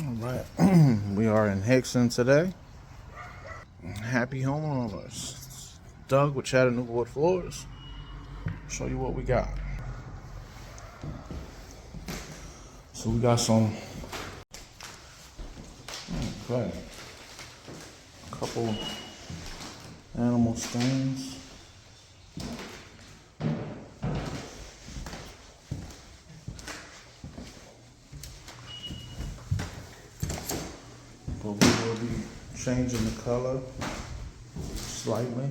All right, we are in Hixon today. Happy homeowners. Doug with Chattanooga Wood Floors. Show you what we got. So we got some, okay, a couple animal stains. But we will be changing the color slightly.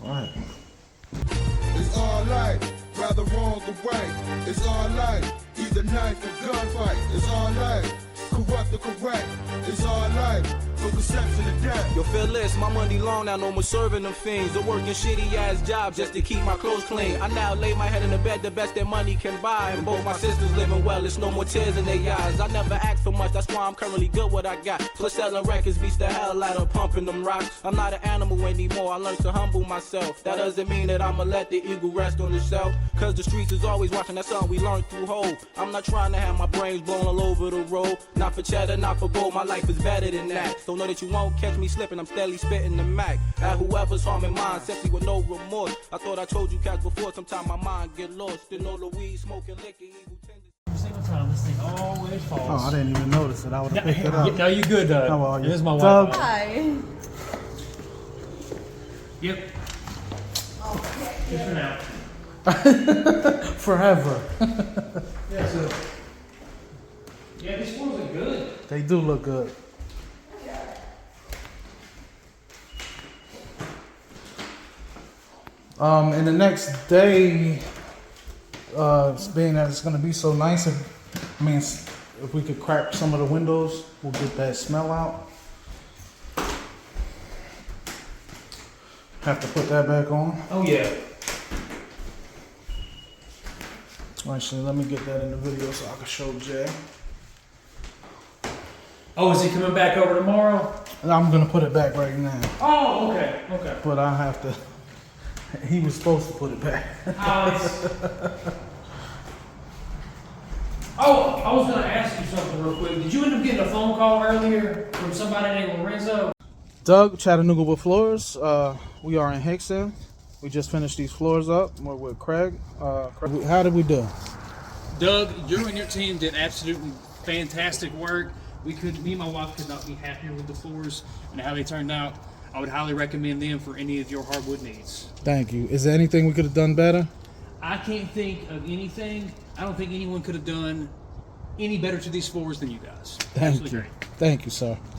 All right. It's all right, rather wrong or right. It's all right, either knife or gunfight. It's all right, corrupt or correct. It's all right, from conception to death. Yo, feel this, my money long now, no more serving them fiends. Or working shitty ass jobs just to keep my clothes clean. I now lay my head in the bed, the best that money can buy. And both my sisters living well, it's no more tears in their eyes. I never asked for much, that's why I'm currently good what I got. Plus selling records beats the hell out of pumping them rocks. I'm not an animal anymore, I learned to humble myself. That doesn't mean that I'ma let the eagle rest on the shelf. Cause the streets is always watching, that's something we learned through hope. I'm not trying to have my brains blown all over the road. Not for cheddar, not for gold, my life is better than that. So know that you won't catch me slipping, I'm steadily spitting the Mac. At whoever's harming mine, sexy with no remorse. I thought I told you cats before, sometimes my mind get lost. Still know the weed, smoking liquor, evil tendencies. Every single time this thing always falls. Oh, I didn't even notice it. I would have picked it up. No, you good, Doug. How are you? This is my Doug? wife. Hi. Yep. Okay. Just for now. Forever. Yeah, so. Yeah, these floors are good. They do look good. In the next day, being that it's going to be so nice, if we could crack some of the windows, we'll get that smell out. Have to put that back on. Oh, yeah. Actually, let me get that in the video so I can show Jay. Oh, is he coming back over tomorrow? I'm going to put it back right now, Oh, okay. Okay. but I have to. He was supposed to put it back. Oh, I was going to ask you something real quick. Did you end up getting a phone call earlier from somebody named Lorenzo? Doug, Chattanooga Wood Floors. We are in Hixon. We just finished these floors up. We're with Craig. How did we do? Doug, you and your team did absolutely fantastic work. Me and my wife could not be happier with the floors and how they turned out. I would highly recommend them for any of your hardwood needs. Thank you. Is there anything we could have done better? I can't think of anything. I don't think anyone could have done any better to these floors than you guys. Thank Absolutely you. great. Thank you, sir. Thank